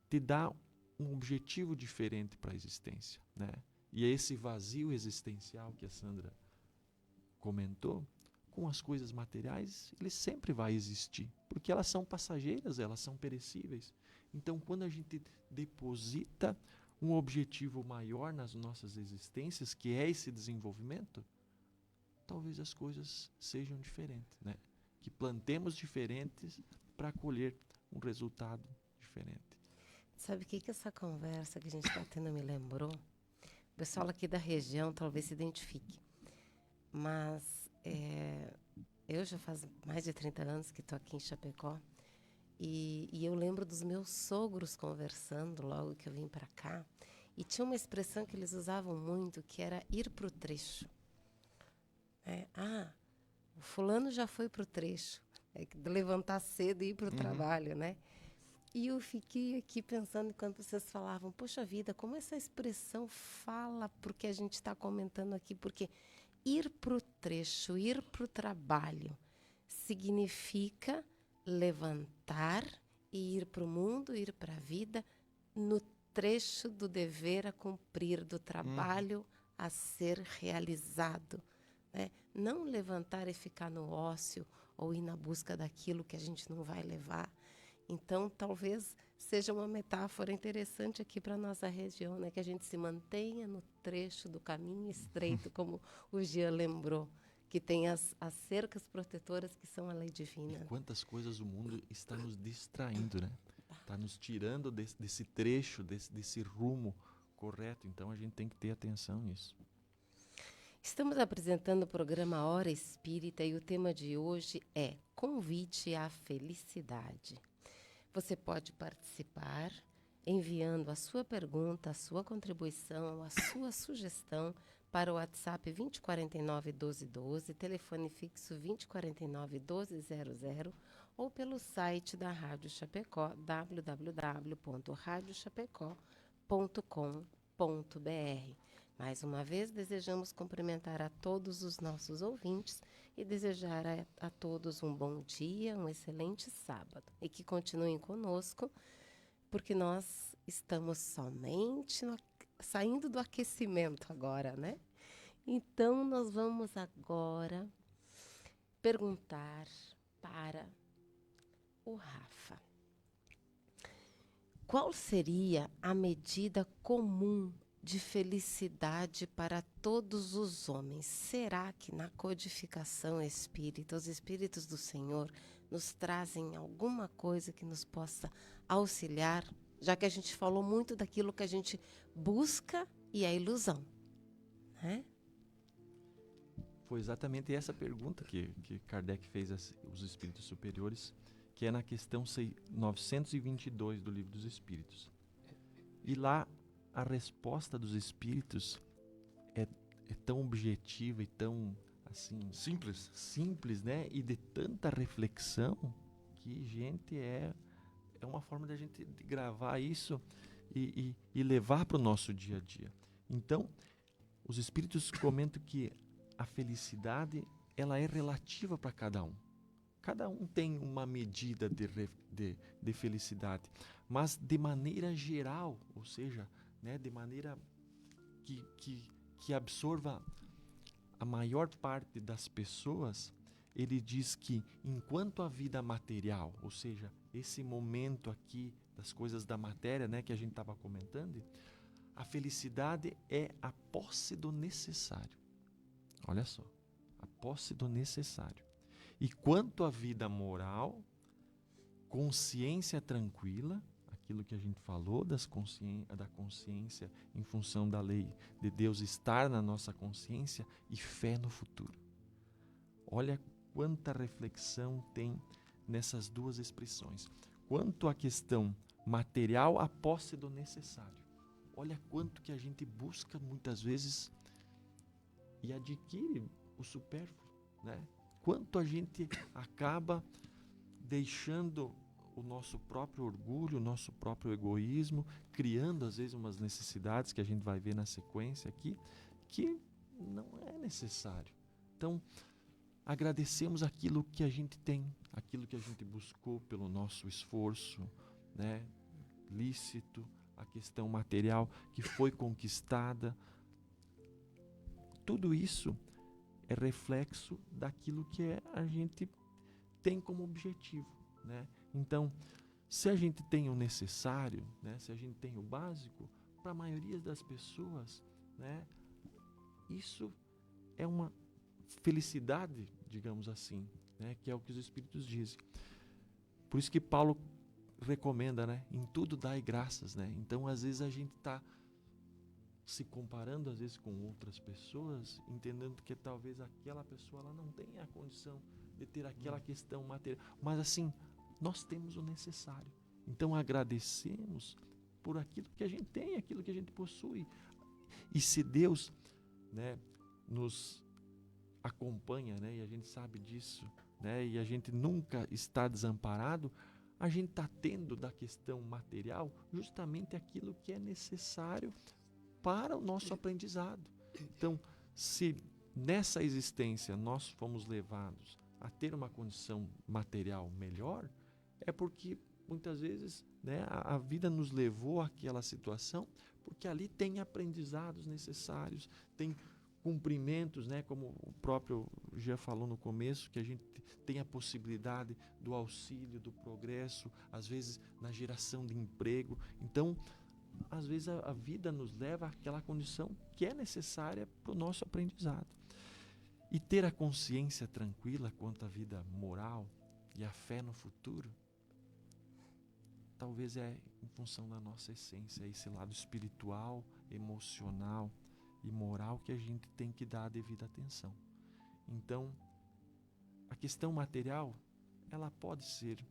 E: te dá um objetivo diferente para a existência, né? E é esse vazio existencial que a Sandra comentou, com as coisas materiais, ele sempre vai existir, porque elas são passageiras, elas são perecíveis. Então, quando a gente deposita um objetivo maior nas nossas existências, que é esse desenvolvimento, talvez as coisas sejam diferentes, né? Que plantemos diferentes para colher um resultado diferente.
D: Sabe o que essa conversa que a gente está tendo me lembrou? O pessoal aqui da região talvez se identifique. Mas eu já faz mais de 30 anos que estou aqui em Chapecó. E eu lembro dos meus sogros conversando logo que eu vim para cá. E tinha uma expressão que eles usavam muito, que era ir para o trecho. O fulano já foi para o trecho. Levantar cedo e ir para o trabalho, né? E eu fiquei aqui pensando enquanto vocês falavam, poxa vida, como essa expressão fala para o que a gente está comentando aqui, porque ir para o trecho, ir para o trabalho, significa levantar e ir para o mundo, ir para a vida, no trecho do dever a cumprir, do trabalho a ser realizado, né? Não levantar e ficar no ócio ou ir na busca daquilo que a gente não vai levar. Então, talvez seja uma metáfora interessante aqui para a nossa região, né? Que a gente se mantenha no trecho do caminho estreito, como o Jean lembrou, que tem as cercas protetoras que são a lei divina.
E: E quantas coisas o mundo está nos distraindo, né? Está nos tirando desse trecho, desse rumo correto. Então, a gente tem que ter atenção nisso.
D: Estamos apresentando o programa Hora Espírita e o tema de hoje é Convite à Felicidade. Você pode participar enviando a sua pergunta, a sua contribuição, a sua sugestão para o WhatsApp 2049 1212, telefone fixo 2049 1200 ou pelo site da Rádio Chapecó, www.radiochapecó.com.br. Mais uma vez, desejamos cumprimentar a todos os nossos ouvintes e desejar a todos um bom dia, um excelente sábado. E que continuem conosco, porque nós estamos somente saindo do aquecimento agora, né? Então, nós vamos agora perguntar para o Rafa. Qual seria a medida comum de felicidade para todos os homens? Será que na codificação espírita, os Espíritos do Senhor nos trazem alguma coisa que nos possa auxiliar? Já que a gente falou muito daquilo que a gente busca e a ilusão, né?
E: Foi exatamente essa pergunta que Kardec fez aos Espíritos Superiores, que é na questão 922 do Livro dos Espíritos. E lá a resposta dos Espíritos é tão objetiva e tão assim simples, né? E de tanta reflexão que, gente, é uma forma de a gente gravar isso e levar para o nosso dia a dia. Então, os Espíritos comentam que a felicidade ela é relativa para cada um. Cada um tem uma medida de felicidade, mas de maneira geral, ou seja, né, de maneira que absorva a maior parte das pessoas, ele diz que enquanto a vida material, ou seja, esse momento aqui das coisas da matéria, né, que a gente estava comentando, a felicidade é a posse do necessário. Olha só, a posse do necessário. E quanto à vida moral, consciência tranquila, aquilo que a gente falou da consciência em função da lei de Deus estar na nossa consciência e fé no futuro. Olha quanta reflexão tem nessas duas expressões. Quanto à questão material, a posse do necessário. Olha quanto que a gente busca muitas vezes e adquire o supérfluo, né? Quanto a gente acaba deixando o nosso próprio orgulho, o nosso próprio egoísmo, criando às vezes umas necessidades que a gente vai ver na sequência aqui, que não é necessário. Então, agradecemos aquilo que a gente tem, aquilo que a gente buscou pelo nosso esforço, né, lícito, a questão material que foi conquistada. Tudo isso é reflexo daquilo que a gente tem como objetivo, né? Então, se a gente tem o necessário, né, se a gente tem o básico, para a maioria das pessoas, né, isso é uma felicidade, digamos assim, né, que é o que os Espíritos dizem. Por isso que Paulo recomenda, né, em tudo dai graças, né? Então, às vezes a gente está se comparando às vezes com outras pessoas, entendendo que talvez aquela pessoa ela não tenha a condição de ter aquela questão material, mas assim, nós temos o necessário. Então agradecemos por aquilo que a gente tem, aquilo que a gente possui. E se Deus, né, nos acompanha, né, e a gente sabe disso, né, e a gente nunca está desamparado, a gente está tendo da questão material justamente aquilo que é necessário para o nosso aprendizado. Então, se nessa existência nós fomos levados a ter uma condição material melhor, é porque muitas vezes, né, a vida nos levou àquela situação, porque ali tem aprendizados necessários, tem cumprimentos, né, como o próprio Jean falou no começo, que a gente tem a possibilidade do auxílio, do progresso, às vezes na geração de emprego. Então, às vezes a vida nos leva àquela condição que é necessária para o nosso aprendizado. E ter a consciência tranquila quanto à vida moral e a fé no futuro, talvez é em função da nossa essência, esse lado espiritual, emocional e moral que a gente tem que dar a devida atenção. Então, a questão material, ela pode ser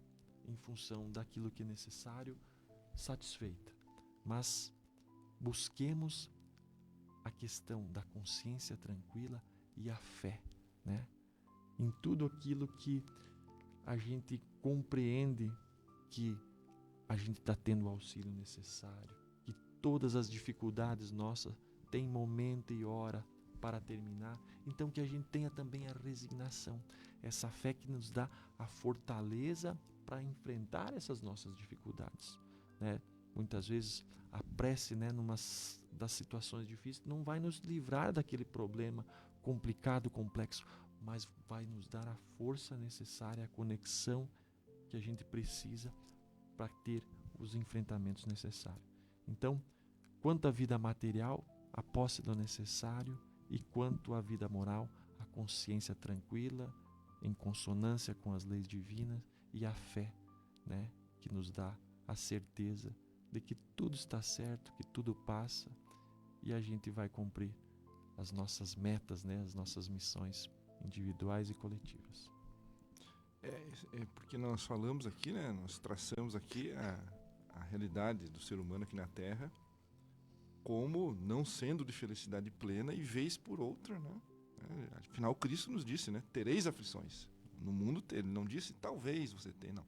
E: em função daquilo que é necessário, satisfeita. Mas busquemos a questão da consciência tranquila e a fé, né, em tudo aquilo que a gente compreende que a gente está tendo o auxílio necessário, que todas as dificuldades nossas têm momento e hora para terminar. Então que a gente tenha também a resignação, essa fé que nos dá a fortaleza para enfrentar essas nossas dificuldades, né? Muitas vezes a prece, né, das situações difíceis não vai nos livrar daquele problema complicado, complexo, mas vai nos dar a força necessária, a conexão que a gente precisa para ter os enfrentamentos necessários. Então, quanto à vida material, a posse do necessário, e quanto à vida moral, a consciência tranquila, em consonância com as leis divinas, e a fé, né, que nos dá a certeza de que tudo está certo, que tudo passa e a gente vai cumprir as nossas metas, né, as nossas missões individuais e coletivas.
F: É porque nós falamos aqui, né, nós traçamos aqui a realidade do ser humano aqui na Terra como não sendo de felicidade plena e vez por outra, né? Afinal, Cristo nos disse, né, tereis aflições. No mundo, ele não disse talvez você tenha, não.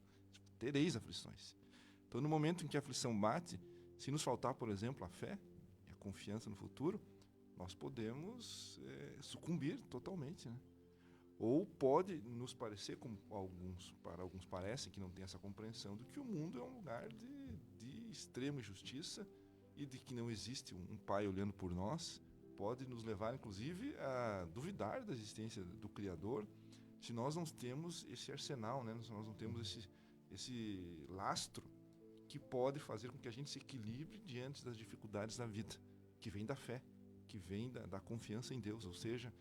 F: Tereis aflições. Então, no momento em que a aflição bate, se nos faltar, por exemplo, a fé e a confiança no futuro, nós podemos sucumbir totalmente, né? Ou pode nos parecer, como para alguns parece que não tem essa compreensão, de que o mundo é um lugar de extrema injustiça e de que não existe um pai olhando por nós, pode nos levar, inclusive, a duvidar da existência do Criador, se nós não temos esse arsenal, né? Se nós não temos esse lastro que pode fazer com que a gente se equilibre diante das dificuldades da vida, que vem da fé, que vem da confiança em Deus. Ou seja,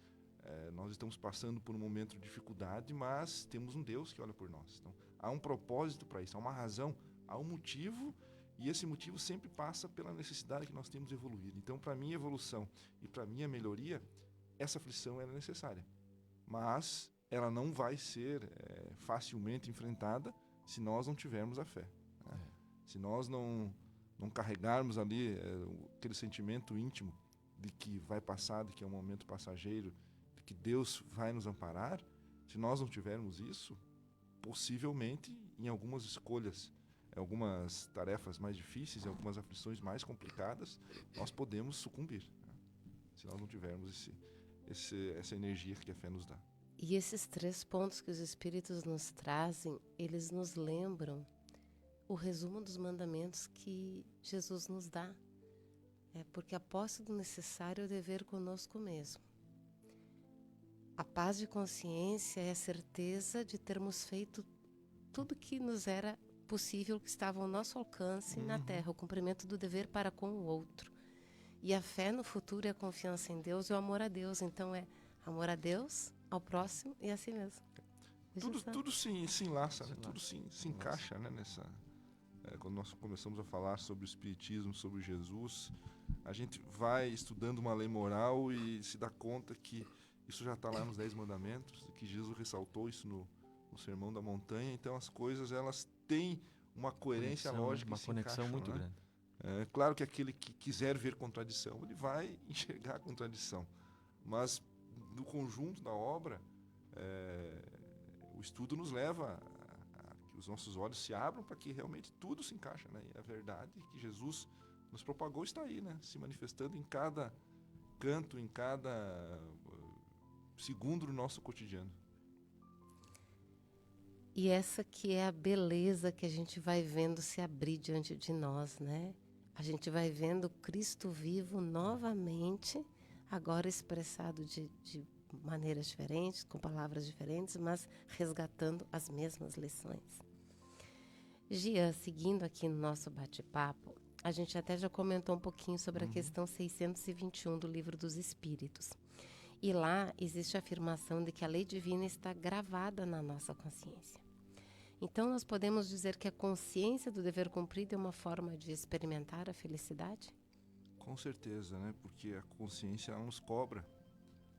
F: nós estamos passando por um momento de dificuldade, mas temos um Deus que olha por nós. Então, há um propósito para isso, há uma razão, há um motivo, E esse motivo sempre passa pela necessidade que nós temos de evoluir. Então, para a minha evolução e para a minha melhoria, essa aflição é necessária. Mas ela não vai ser facilmente enfrentada se nós não tivermos a fé. Né? Se nós não carregarmos ali aquele sentimento íntimo de que vai passar, de que é um momento passageiro, de que Deus vai nos amparar, se nós não tivermos isso, possivelmente, em algumas escolhas, algumas tarefas mais difíceis, algumas aflições mais complicadas, nós podemos sucumbir, né? Se nós não tivermos essa energia que a fé nos dá.
D: E esses 3 pontos que os Espíritos nos trazem, eles nos lembram o resumo dos mandamentos que Jesus nos dá. Porque a posse do necessário é o dever conosco mesmo. A paz de consciência é a certeza de termos feito tudo que nos era possível, que estava ao nosso alcance na Terra, o cumprimento do dever para com o outro. E a fé no futuro é a confiança em Deus e o amor a Deus. Então é amor a Deus, ao próximo e a si mesmo.
F: Tudo se enlaça, né? Tudo se encaixa, né? Quando nós começamos a falar sobre o Espiritismo, sobre Jesus, a gente vai estudando uma lei moral e se dá conta que isso já está lá nos 10 mandamentos, que Jesus ressaltou isso no Sermão da Montanha. Então as coisas, elas têm uma coerência lógica,
E: uma conexão
F: encaixam,
E: muito
F: né?
E: grande.
F: É claro que aquele que quiser ver contradição, ele vai enxergar a contradição, mas no conjunto da obra, o estudo nos leva a que os nossos olhos se abram para que realmente tudo se encaixa, né? E a verdade que Jesus nos propagou está aí, né? Se manifestando em cada canto, em cada segundo do nosso cotidiano.
D: E essa que é a beleza que a gente vai vendo se abrir diante de nós, né? A gente vai vendo Cristo vivo novamente, agora expressado de maneiras diferentes, com palavras diferentes, mas resgatando as mesmas lições. Gian, seguindo aqui no nosso bate-papo, a gente até já comentou um pouquinho sobre a questão 621 do Livro dos Espíritos. E lá existe a afirmação de que a lei divina está gravada na nossa consciência. Então, nós podemos dizer que a consciência do dever cumprido é uma forma de experimentar a felicidade?
F: Com certeza, né? Porque a consciência, ela nos cobra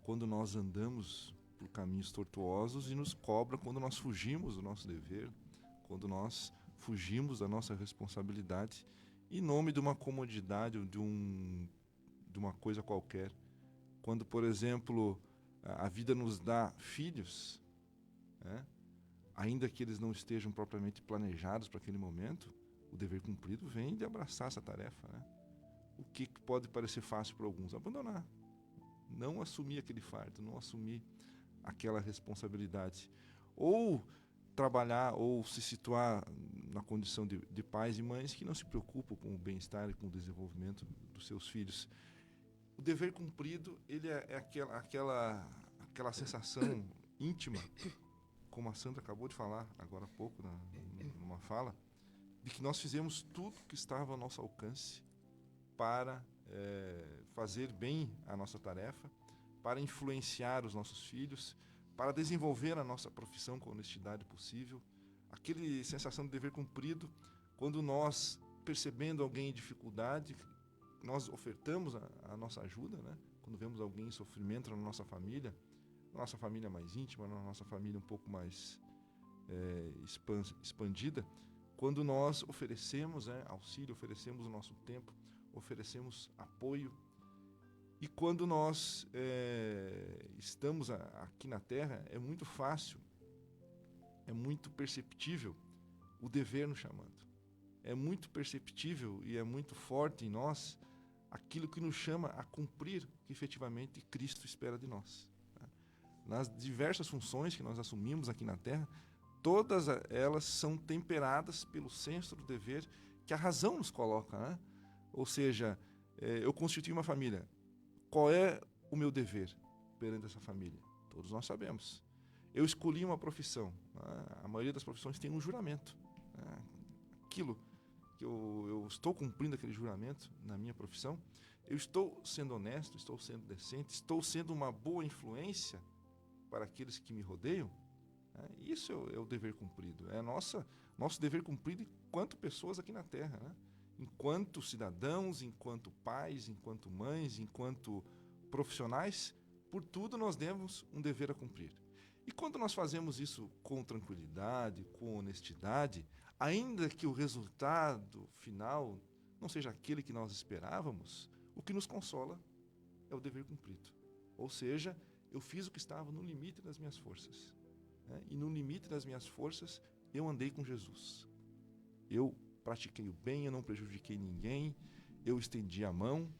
F: quando nós andamos por caminhos tortuosos e nos cobra quando nós fugimos do nosso dever, quando nós fugimos da nossa responsabilidade em nome de uma comodidade ou de uma coisa qualquer. Quando, por exemplo, a vida nos dá filhos, né? Ainda que eles não estejam propriamente planejados para aquele momento, o dever cumprido vem de abraçar essa tarefa, né? O que pode parecer fácil para alguns? Abandonar. Não assumir aquele fardo, não assumir aquela responsabilidade. Ou trabalhar ou se situar na condição de pais e mães que não se preocupam com o bem-estar e com o desenvolvimento dos seus filhos. O dever cumprido, ele é aquela sensação íntima, como a Sandra acabou de falar agora há pouco, numa fala, de que nós fizemos tudo que estava ao nosso alcance para fazer bem a nossa tarefa, para influenciar os nossos filhos, para desenvolver a nossa profissão com a honestidade possível. Aquela sensação de dever cumprido, quando nós, percebendo alguém em dificuldade, nós ofertamos a nossa ajuda, né? Quando vemos alguém em sofrimento na nossa família mais íntima, na nossa família um pouco mais expandida, quando nós oferecemos auxílio, oferecemos o nosso tempo, oferecemos apoio. E quando nós estamos aqui na Terra, é muito fácil, é muito perceptível o dever nos chamando. É muito perceptível e é muito forte em nós aquilo que nos chama a cumprir o que efetivamente Cristo espera de nós. Nas diversas funções que nós assumimos aqui na Terra, todas elas são temperadas pelo senso do dever que a razão nos coloca, né? Ou seja, eu constituí uma família. Qual é o meu dever perante essa família? Todos nós sabemos. Eu escolhi uma profissão. A maioria das profissões tem um juramento. Aquilo que eu estou cumprindo aquele juramento na minha profissão, eu estou sendo honesto, estou sendo decente, estou sendo uma boa influência para aqueles que me rodeiam. Isso é o dever cumprido. É nosso dever cumprido enquanto pessoas aqui na Terra, né? enquanto cidadãos, enquanto pais, enquanto mães, enquanto profissionais, por tudo nós temos um dever a cumprir. E quando nós fazemos isso com tranquilidade, com honestidade, ainda que o resultado final não seja aquele que nós esperávamos, o que nos consola é o dever cumprido. Ou seja, eu fiz o que estava no limite das minhas forças. Né? E no limite das minhas forças, eu andei com Jesus. Eu pratiquei o bem, eu não prejudiquei ninguém, eu estendi a mão.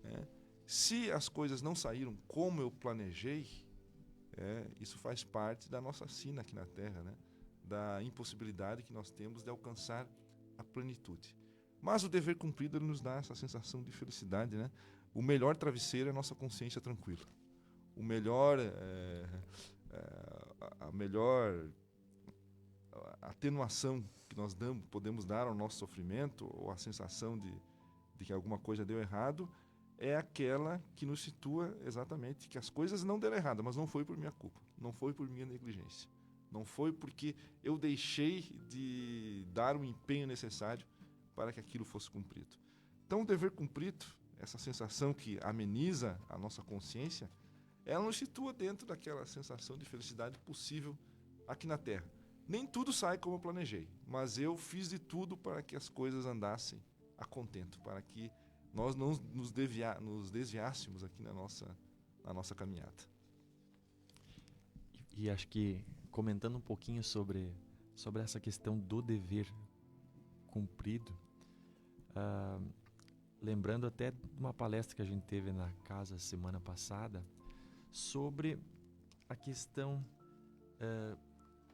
F: Né? Se as coisas não saíram como eu planejei, isso faz parte da nossa sina aqui na Terra, né? Da impossibilidade que nós temos de alcançar a plenitude. Mas o dever cumprido ele nos dá essa sensação de felicidade, né? O melhor travesseiro é a nossa consciência tranquila. O melhor, a melhor atenuação que nós podemos dar ao nosso sofrimento, ou a sensação de que alguma coisa deu errado, é aquela que nos situa exatamente que as coisas não deram errado, mas não foi por minha culpa, não foi por minha negligência, não foi porque eu deixei de dar o empenho necessário para que aquilo fosse cumprido. Então, o dever cumprido, essa sensação que ameniza a nossa consciência, ela nos situa dentro daquela sensação de felicidade possível aqui na Terra. Nem tudo sai como eu planejei, mas eu fiz de tudo para que as coisas andassem a contento, para que nós não nos desviássemos aqui na nossa caminhada.
E: E acho que, comentando um pouquinho sobre essa questão do dever cumprido, lembrando até de uma palestra que a gente teve na casa semana passada, sobre a questão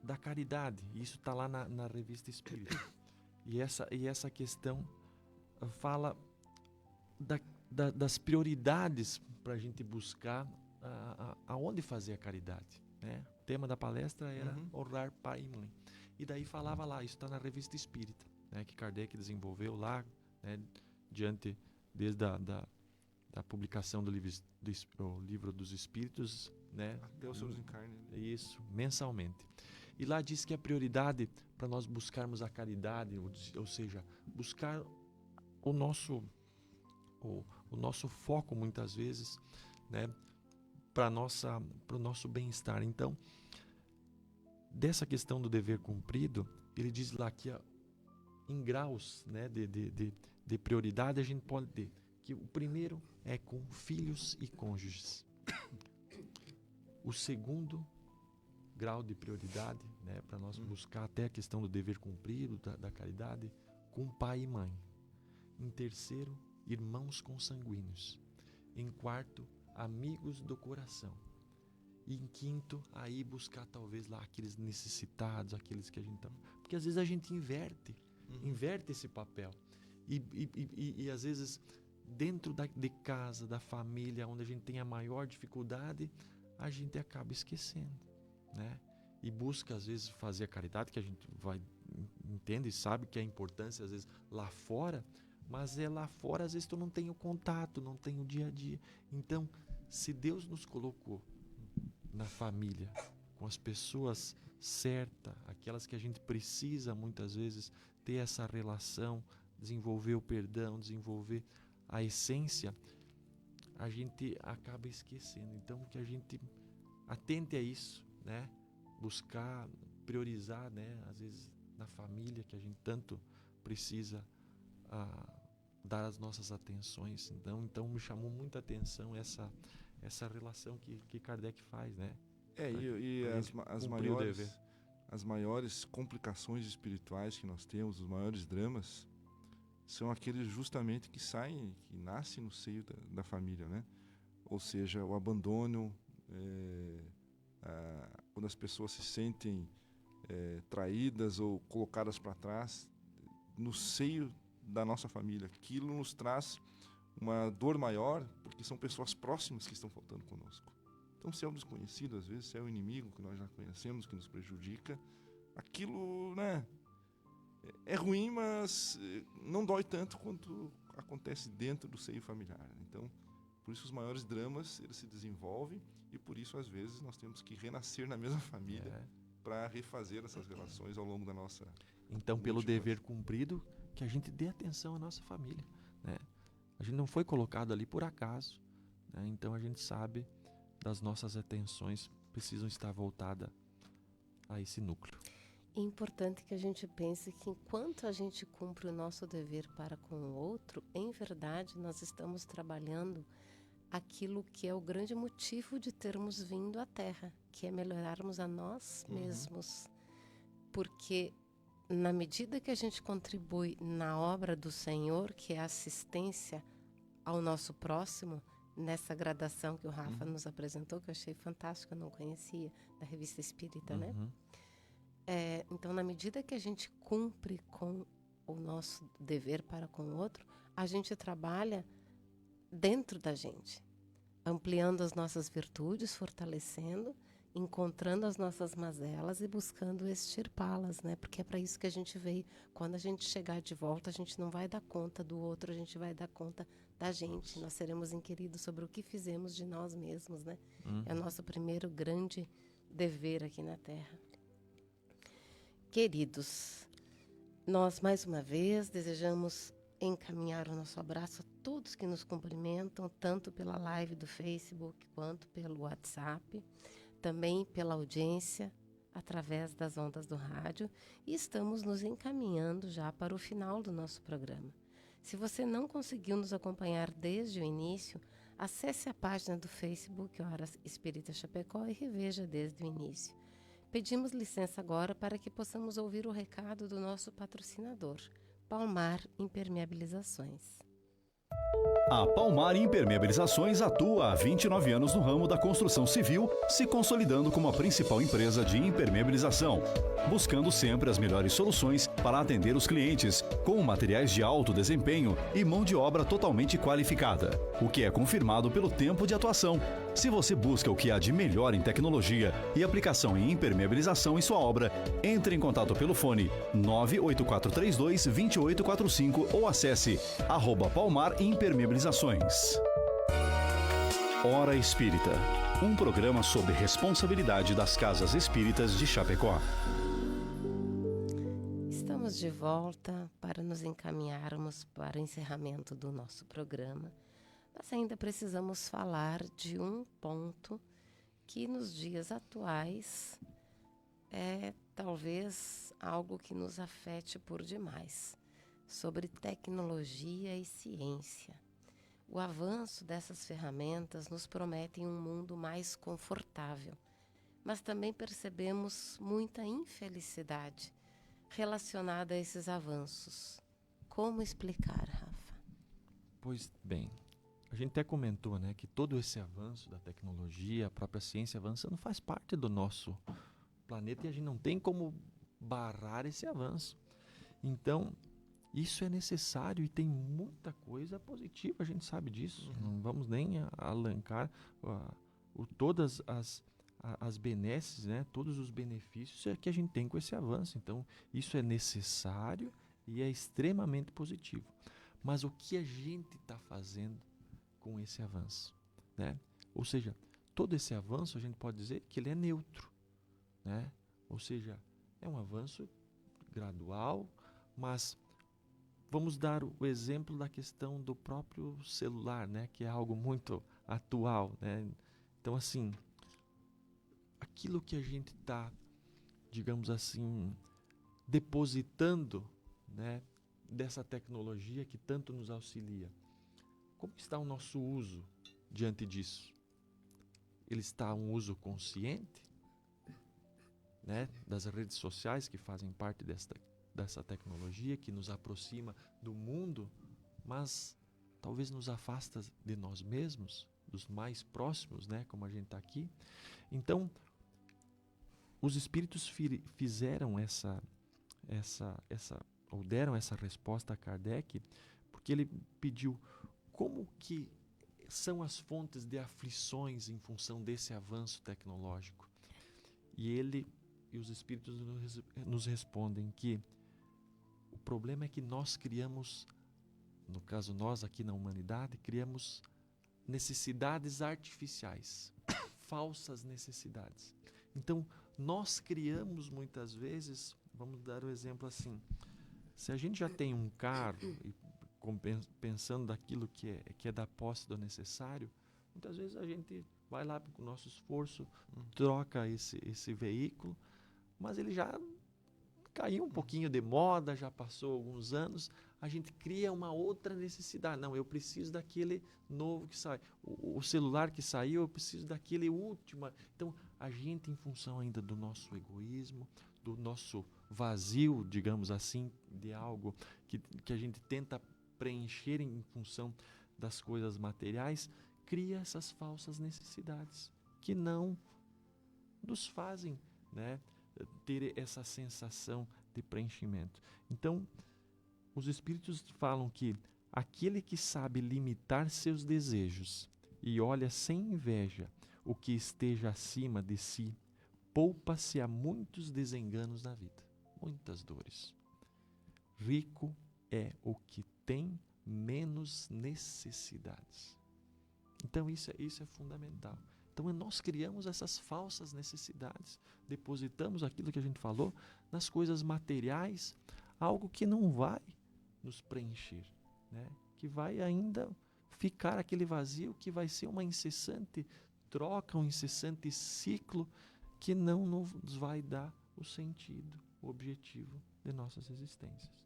E: da caridade. Isso está lá na Revista Espírita. E essa questão fala das prioridades para a gente buscar aonde fazer a caridade, né? O tema da palestra era honrar pai e mãe. E daí falava lá, isso está na Revista Espírita, né, que Kardec desenvolveu lá, né, desde a publicação do livro dos Espíritos, né,
F: até o seu desencarne.
E: Isso, mensalmente. E lá diz que a prioridade para nós buscarmos a caridade, ou seja, buscar o nosso foco muitas vezes, né, para o nosso bem-estar. Então, dessa questão do dever cumprido, ele diz lá que em graus, né, de prioridade a gente pode ter que o primeiro é com filhos e cônjuges. O segundo grau de prioridade, né, para nós buscar até a questão do dever cumprido, da caridade, com pai e mãe. Em terceiro, irmãos consanguíneos. Em quarto, amigos do coração. E em quinto, aí buscar talvez lá aqueles necessitados, aqueles que a gente tá... Porque às vezes a gente inverte esse papel. E às vezes dentro de casa, da família, onde a gente tem a maior dificuldade, a gente acaba esquecendo, né? E busca às vezes fazer a caridade, que a gente entende e sabe que é a importância às vezes lá fora, mas lá fora às vezes tu não tem o contato, não tem o dia a dia. Então, se Deus nos colocou na família, com as pessoas certas, aquelas que a gente precisa muitas vezes ter essa relação, desenvolver o perdão, desenvolver a essência, a gente acaba esquecendo. Então, que a gente atente a isso, né? Buscar, priorizar, né? Às vezes na família, que a gente tanto precisa dar as nossas atenções. Então me chamou muita atenção essa relação que Kardec faz, né?
F: As maiores complicações espirituais que nós temos, os maiores dramas, são aqueles justamente que nascem no seio da família, né? Ou seja, o abandono, quando as pessoas se sentem traídas ou colocadas para trás no seio da nossa família. Aquilo nos traz uma dor maior, porque são pessoas próximas que estão faltando conosco. Então, se é um desconhecido, às vezes, se é um inimigo que nós já conhecemos, que nos prejudica, aquilo, né, é ruim, mas não dói tanto quanto acontece dentro do seio familiar. Então, por isso os maiores dramas, eles se desenvolvem, e por isso, às vezes, nós temos que renascer na mesma família para refazer essas relações ao longo da nossa...
E: Então, pelo dever cumprido, que a gente dê atenção à nossa família, né? A gente não foi colocado ali por acaso, né? Então a gente sabe das nossas atenções precisam estar voltadas a esse núcleo.
D: É importante que a gente pense que enquanto a gente cumpre o nosso dever para com o outro, em verdade nós estamos trabalhando aquilo que é o grande motivo de termos vindo à Terra, que é melhorarmos a nós mesmos. Porque na medida que a gente contribui na obra do Senhor, que é a assistência ao nosso próximo, nessa gradação que o Rafa nos apresentou, que eu achei fantástica, eu não conhecia, da Revista Espírita, né? Então, na medida que a gente cumpre com o nosso dever para com o outro, a gente trabalha dentro da gente, ampliando as nossas virtudes, fortalecendo, encontrando as nossas mazelas e buscando extirpá-las, né? Porque é para isso que a gente veio. Quando a gente chegar de volta, a gente não vai dar conta do outro, a gente vai dar conta da gente. Nós seremos inquiridos sobre o que fizemos de nós mesmos, né? É o nosso primeiro grande dever aqui na Terra. Queridos, nós mais uma vez desejamos encaminhar o nosso abraço a todos que nos cumprimentam, tanto pela live do Facebook quanto pelo WhatsApp, também pela audiência através das ondas do rádio, e estamos nos encaminhando já para o final do nosso programa. Se você não conseguiu nos acompanhar desde o início, acesse a página do Facebook Hora Espírita Chapecó e reveja desde o início. Pedimos licença agora para que possamos ouvir o recado do nosso patrocinador, Palmar Impermeabilizações.
C: A Palmar Impermeabilizações atua há 29 anos no ramo da construção civil, se consolidando como a principal empresa de impermeabilização, buscando sempre as melhores soluções para atender os clientes, com materiais de alto desempenho e mão de obra totalmente qualificada, o que é confirmado pelo tempo de atuação. Se você busca o que há de melhor em tecnologia e aplicação em impermeabilização em sua obra, entre em contato pelo fone 98432-2845 ou acesse @Palmar Impermeabilizações. Hora Espírita, um programa sobre responsabilidade das casas espíritas de Chapecó.
D: Estamos de volta para nos encaminharmos para o encerramento do nosso programa. Nós ainda precisamos falar de um ponto que nos dias atuais é talvez algo que nos afete por demais, sobre tecnologia e ciência. O avanço dessas ferramentas nos promete um mundo mais confortável, mas também percebemos muita infelicidade relacionada a esses avanços. Como explicar, Rafa?
E: Pois bem, a gente até comentou, né, que todo esse avanço da tecnologia, a própria ciência avançando, faz parte do nosso planeta e a gente não tem como barrar esse avanço. Então, isso é necessário e tem muita coisa positiva, a gente sabe disso. Não vamos nem alancar todas as benesses, né, todos os benefícios que a gente tem com esse avanço. Então, isso é necessário e é extremamente positivo. Mas o que a gente está fazendo com esse avanço, né? Ou seja, todo esse avanço a gente pode dizer que ele é neutro, né? Ou seja, é um avanço gradual, mas vamos dar o exemplo da questão do próprio celular, né? Que é algo muito atual, né? Então, assim, aquilo que a gente está, digamos assim, depositando, né, dessa tecnologia que tanto nos auxilia, como está o nosso uso diante disso? Ele está um uso consciente, né, das redes sociais que fazem parte dessa tecnologia, que nos aproxima do mundo, mas talvez nos afasta de nós mesmos, dos mais próximos, né, como a gente está aqui. Então, os espíritos fizeram ou deram essa resposta a Kardec, porque ele pediu como que são as fontes de aflições em função desse avanço tecnológico. E os espíritos nos respondem que o problema é que nós criamos, no caso nós aqui na humanidade, criamos necessidades artificiais, falsas necessidades. Então, nós criamos muitas vezes, vamos dar o exemplo assim, Se a gente já tem um carro, e pensando daquilo que é da posse do necessário, muitas vezes a gente vai lá com o nosso esforço, troca esse veículo, mas ele já caiu um pouquinho de moda, já passou alguns anos, a gente cria uma outra necessidade. Não, eu preciso daquele novo que sai. O celular que saiu, eu preciso daquele último. Então, a gente, em função ainda do nosso egoísmo, do nosso vazio, digamos assim, de algo que a gente tenta preencher em função das coisas materiais, cria essas falsas necessidades que não nos fazem, né, ter essa sensação de preenchimento. Então, os Espíritos falam que aquele que sabe limitar seus desejos e olha sem inveja o que esteja acima de si, poupa-se a muitos desenganos na vida, muitas dores. Rico é o que tem menos necessidades. Então isso é fundamental. Então nós criamos essas falsas necessidades, depositamos aquilo que a gente falou nas coisas materiais, algo que não vai nos preencher, né? Que vai ainda ficar aquele vazio, que vai ser uma incessante troca, um incessante ciclo que não nos vai dar o sentido, o objetivo de nossas existências.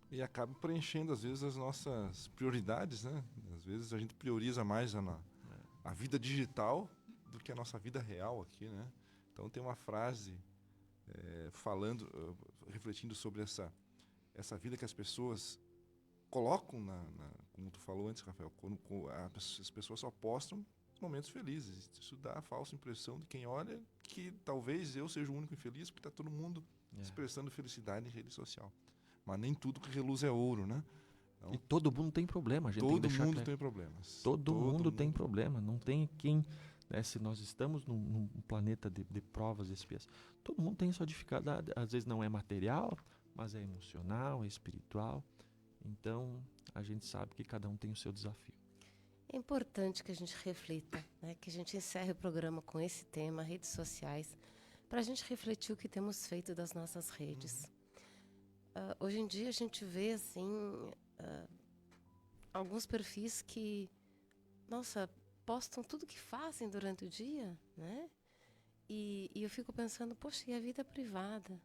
F: E acaba preenchendo, às vezes, as nossas prioridades, né? Às vezes a gente prioriza mais a vida digital do que a nossa vida real aqui, né? Então tem uma frase refletindo sobre essa vida que as pessoas colocam como tu falou antes, Rafael, quando as pessoas só postam momentos felizes. Isso dá a falsa impressão de quem olha que talvez eu seja o único infeliz, porque está todo mundo expressando felicidade em rede social. Mas nem tudo que reluz é ouro, né? Então,
E: e todo mundo tem problema, a gente tem que deixar
F: todo mundo
E: claro.
F: tem problemas.
E: Todo mundo tem problema, não tem quem... Né, se nós estamos num planeta de provas e expiações, todo mundo tem sua dificuldade, às vezes não é material, mas é emocional, é espiritual. Então, a gente sabe que cada um tem o seu desafio.
D: É importante que a gente reflita, né, que a gente encerre o programa com esse tema, redes sociais, para a gente refletir o que temos feito das nossas redes. Hoje em dia a gente vê assim, alguns perfis que, postam tudo que fazem durante o dia, né? E eu fico pensando, poxa, e a vida privada?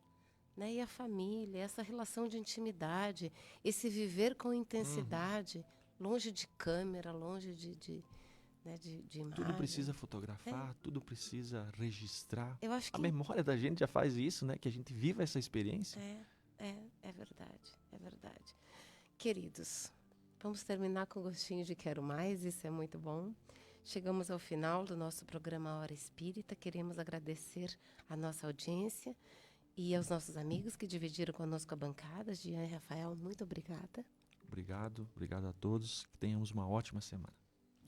D: Né? E a família, essa relação de intimidade, esse viver com intensidade, longe de câmera, longe de imagem.
E: Tudo precisa fotografar, tudo precisa registrar.
D: Eu acho que
E: a memória da gente já faz isso, né? Que a gente viva essa experiência.
D: É verdade, é verdade. Queridos, vamos terminar com gostinho de quero mais, isso é muito bom. Chegamos ao final do nosso programa Hora Espírita. Queremos agradecer a nossa audiência e aos nossos amigos que dividiram conosco a bancada. Jean e Rafael, muito obrigada.
E: Obrigado a todos. Que tenhamos uma ótima semana.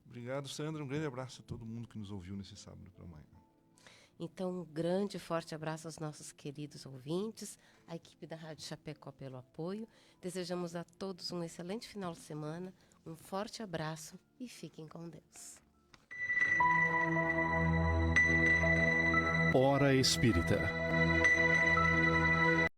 F: Obrigado, Sandra. Um grande abraço a todo mundo que nos ouviu nesse sábado para amanhã.
D: Então, um grande e forte abraço aos nossos queridos ouvintes, à equipe da Rádio Chapecó pelo apoio. Desejamos a todos um excelente final de semana, um forte abraço e fiquem com Deus.
G: Hora Espírita.